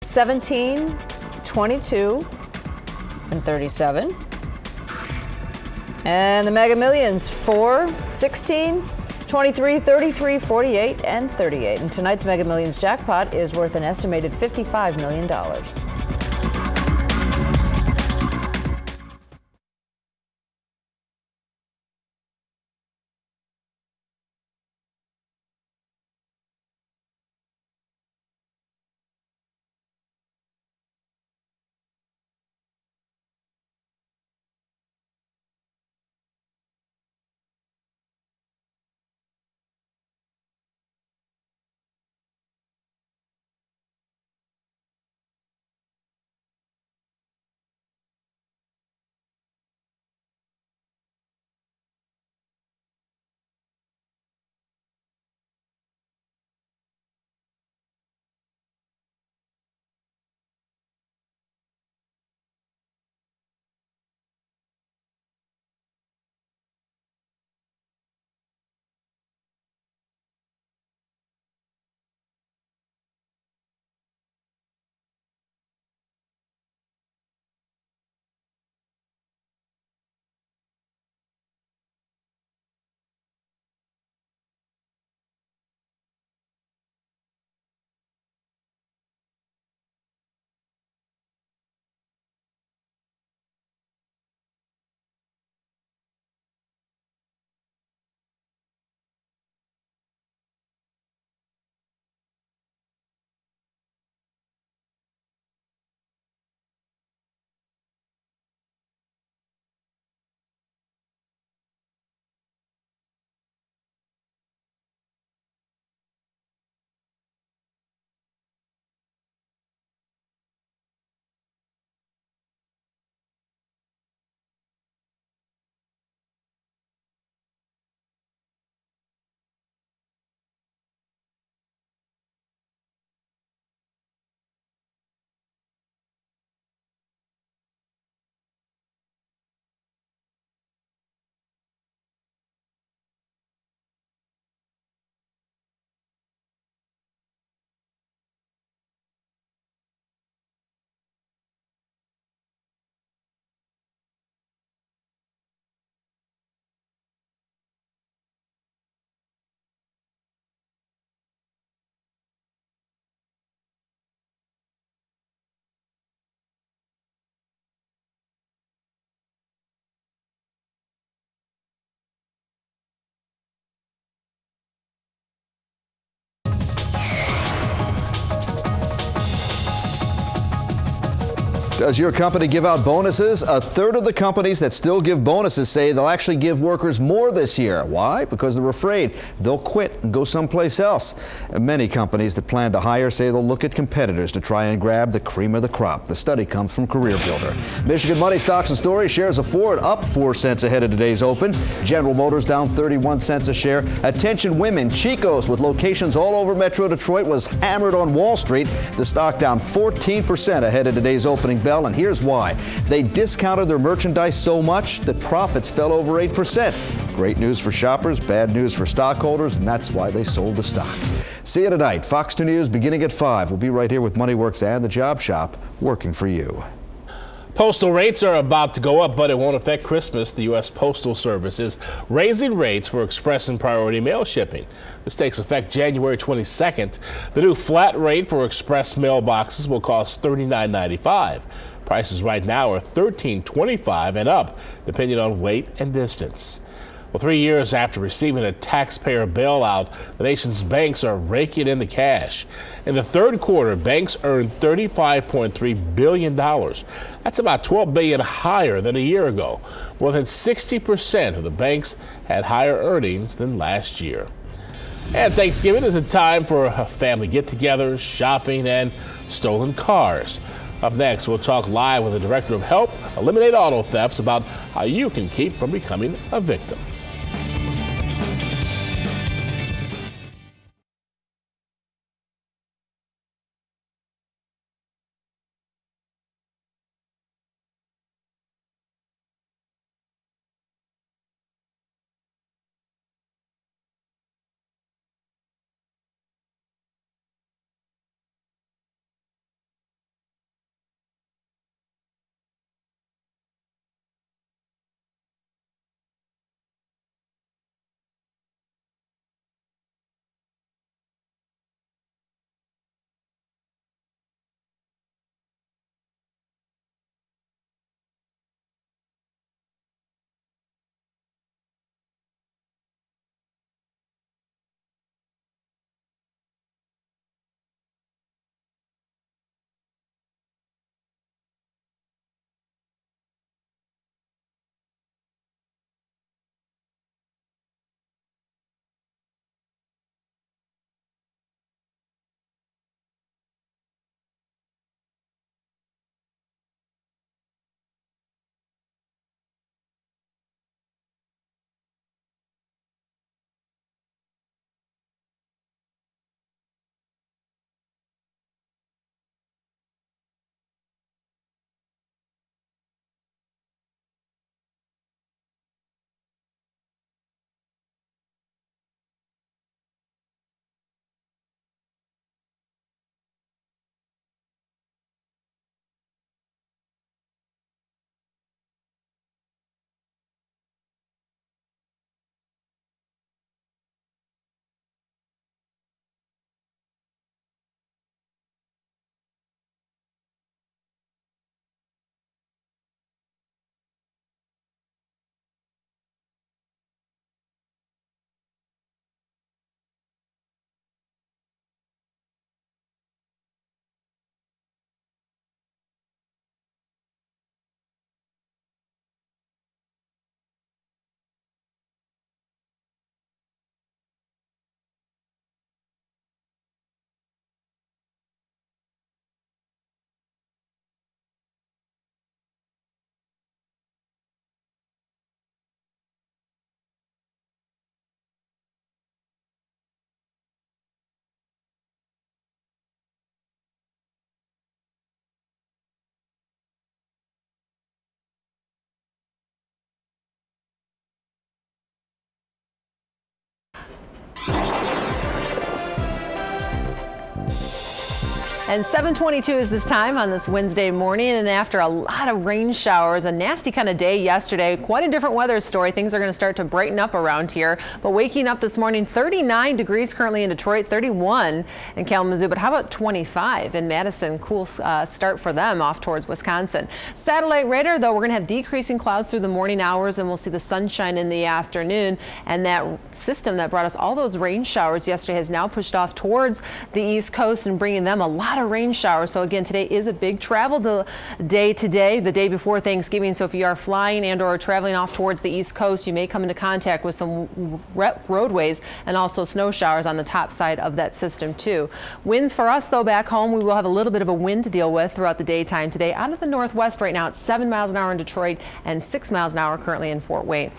17, 22, and 37. And the Mega Millions, 4, 16, 23, 33, 48, and 38. And tonight's Mega Millions jackpot is worth an estimated $55 million. Does your company give out bonuses? A third of the companies that still give bonuses say they'll actually give workers more this year. Why? Because they're afraid they'll quit and go someplace else. And many companies that plan to hire say they'll look at competitors to try and grab the cream of the crop. The study comes from Career Builder. Michigan Money Stocks and Stories shares of Ford up 4 cents ahead of today's open. General Motors down 31 cents a share. Attention women, Chico's with locations all over Metro Detroit was hammered on Wall Street. The stock down 14% ahead of today's opening bell, and here's why. They discounted their merchandise so much that profits fell over 8%. Great news for shoppers, bad news for stockholders, and that's why they sold the stock. See you tonight. Fox 2 News beginning at 5. We'll be right here with MoneyWorks and the Job Shop working for you. Postal rates are about to go up, but it won't affect Christmas. The U.S. Postal Service is raising rates for express and priority mail shipping. This takes effect January 22nd. The new flat rate for express mailboxes will cost $39.95. Prices right now are $13.25 and up, depending on weight and distance. Well, 3 years after receiving a taxpayer bailout, the nation's banks are raking in the cash. In the third quarter, banks earned $35.3 billion. That's about $12 billion higher than a year ago. More than 60% of the banks had higher earnings than last year. And Thanksgiving is a time for family get-togethers, shopping, and stolen cars. Up next, we'll talk live with the director of Help Eliminate Auto Thefts about how you can keep from becoming a victim. And 7:22 is this time on this Wednesday morning, and after a lot of rain showers, a nasty kind of day yesterday, quite a different weather story. Things are going to start to brighten up around here, but waking up this morning, 39 degrees currently in Detroit, 31 in Kalamazoo, but how about 25 in Madison? Cool start for them off towards Wisconsin. Satellite radar, though, we're going to have decreasing clouds through the morning hours, and we'll see the sunshine in the afternoon, and that system that brought us all those rain showers yesterday has now pushed off towards the East Coast and bringing them a lot of rain showers. So again, today is a big travel day today, the day before Thanksgiving. So if you are flying and or traveling off towards the East Coast, you may come into contact with some roadways and also snow showers on the top side of that system too. Winds for us though back home, we will have a little bit of a wind to deal with throughout the daytime today. Out of the northwest right now, it's 7 miles an hour in Detroit and 6 miles an hour currently in Fort Wayne.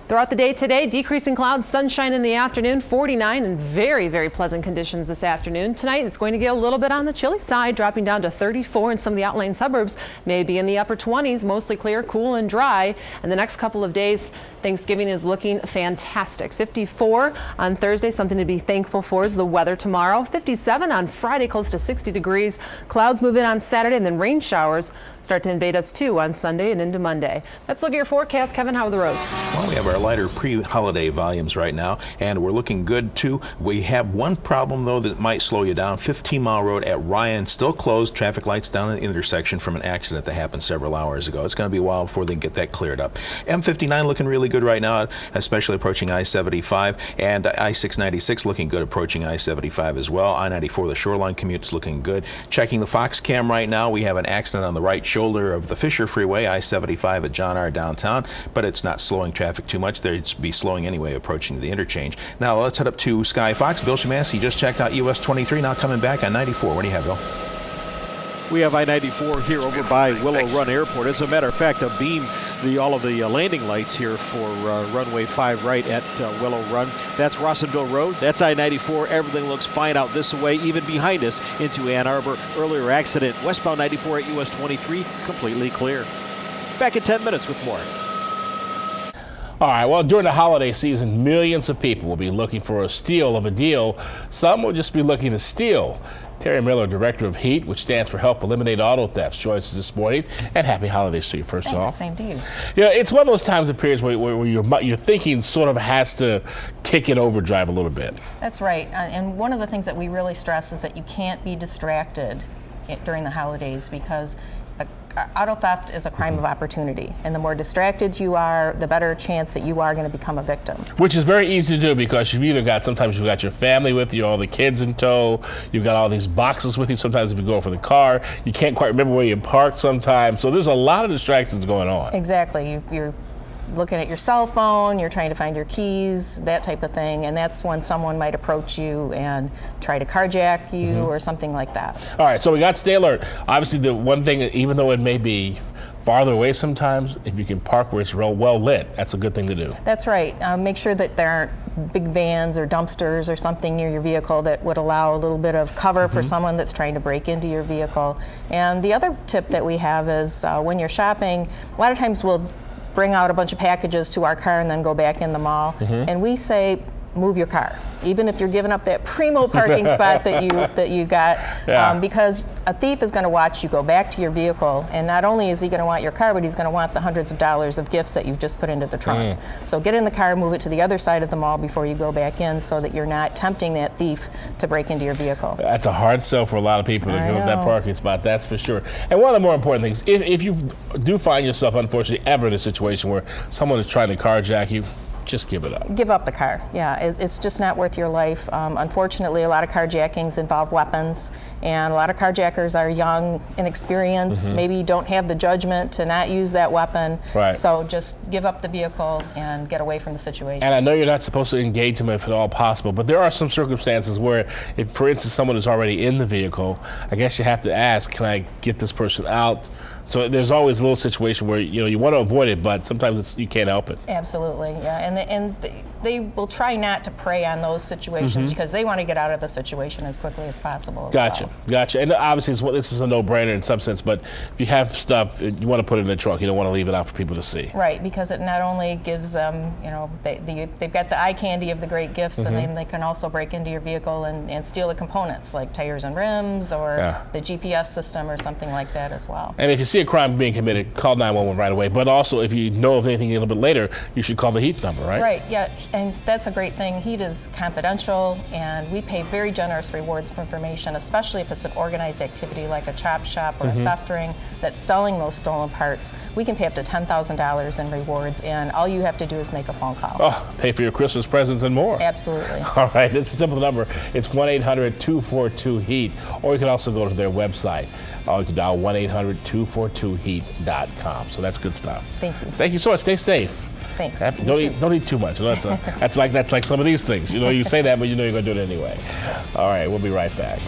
Throughout the day today, decreasing clouds, sunshine in the afternoon, 49 and very, very pleasant conditions this afternoon. Tonight, it's going to get a little bit on the chilly side, dropping down to 34 in some of the outlying suburbs, maybe in the upper 20s, mostly clear, cool and dry. And the next couple of days, Thanksgiving is looking fantastic. 54 on Thursday, something to be thankful for is the weather tomorrow. 57 on Friday, close to 60 degrees. Clouds move in on Saturday, and then rain showers start to invade us too on Sunday and into Monday. Let's look at your forecast. Kevin, how are the roads? Well, we have our lighter pre-holiday volumes right now, and we're looking good too. We have one problem though that might slow you down. 15-mile road at Ryan still closed. Traffic lights down in the intersection from an accident that happened several hours ago. It's going to be a while before they can get that cleared up. M59 looking really good right now, especially approaching I-75, and I-696 looking good approaching I-75 as well. I-94, the shoreline commute's looking good. Checking the Fox cam right now, we have an accident on the right shoulder of the Fisher Freeway, I-75 at John R. downtown, but it's not slowing traffic too much. They'd be slowing anyway approaching the interchange. Now let's head up to Sky Fox. Bill Shemansky just checked out US 23, now coming back on 94. What do you have, Bill? We have I-94 here over by Willow Run Airport. As a matter of fact, a beam all of the landing lights here for runway 5 right at Willow Run. That's Rossonville Road. That's I-94. Everything looks fine out this way, even behind us into Ann Arbor. Earlier accident, westbound 94 at US 23, completely clear. Back in 10 minutes with more. All right, well, during the holiday season, millions of people will be looking for a steal of a deal. Some will just be looking to steal. Terri Miller, director of H.E.A.T, which stands for Help Eliminate Auto Thefts, joins us this morning. And happy holidays to you, first off. Same to you. Yeah, it's one of those times of periods where your thinking sort of has to kick in overdrive a little bit. That's right. And one of the things that we really stress is that you can't be distracted during the holidays, because auto theft is a crime of opportunity, and the more distracted you are, the better chance that you are going to become a victim. Which is very easy to do, because sometimes you've got your family with you, all the kids in tow, you've got all these boxes with you. Sometimes if you go for the car, you can't quite remember where you parked sometimes. So there's a lot of distractions going on. Exactly. You're looking at your cell phone, you're trying to find your keys, that type of thing, and that's when someone might approach you and try to carjack you or something like that. All right, so we got Stay Alert. Obviously, the one thing, even though it may be farther away sometimes, if you can park where it's well lit, that's a good thing to do. That's right. Make sure that there aren't big vans or dumpsters or something near your vehicle that would allow a little bit of cover for someone that's trying to break into your vehicle. And the other tip that we have is when you're shopping, a lot of times we'll bring out a bunch of packages to our car and then go back in the mall. And we say, move your car, even if you're giving up that primo parking spot that you got, because a thief is going to watch you go back to your vehicle, and not only is he going to want your car, but he's going to want the hundreds of dollars of gifts that you've just put into the trunk. So get in the car, move it to the other side of the mall before you go back in, so that you're not tempting that thief to break into your vehicle. That's a hard sell for a lot of people to give up that parking spot, that's for sure. And one of the more important things, if you do find yourself, unfortunately, ever in a situation where someone is trying to carjack you, just give it up. Give up the car. Yeah, it's just not worth your life. Unfortunately, a lot of carjackings involve weapons, and a lot of carjackers are young, inexperienced, maybe don't have the judgment to not use that weapon. Right. So just give up the vehicle and get away from the situation. And I know you're not supposed to engage them if at all possible, but there are some circumstances where, if, for instance, someone is already in the vehicle, I guess you have to ask, can I get this person out So there's always a little situation where you want to avoid it, but sometimes you can't help it. Absolutely, yeah, and they will try not to prey on those situations because they want to get out of the situation as quickly as possible. Gotcha. And obviously this is a no-brainer in some sense, but if you have stuff, you want to put it in the trunk. You don't want to leave it out for people to see. Right, because it not only gives them, they've got the eye candy of the great gifts, and then they can also break into your vehicle and steal the components like tires and rims or the GPS system or something like that as well. And if you see a crime being committed, call 911 right away. But also, if you know of anything a little bit later, you should call the H.E.A.T number, right? Right, yeah, and that's a great thing. H.E.A.T is confidential, and we pay very generous rewards for information, especially if it's an organized activity like a chop shop or a theft ring that's selling those stolen parts. We can pay up to $10,000 in rewards, and all you have to do is make a phone call. Oh, pay for your Christmas presents and more. Absolutely. All right, it's a simple number. It's 1-800-242-HEAT, or you can also go to their website. You can dial 1-800-242-HEAT.com. So that's good stuff. Thank you. Thank you so much. Stay safe. Thanks. Don't eat too much. That's like some of these things. You say that, but you know you're going to do it anyway. All right, we'll be right back.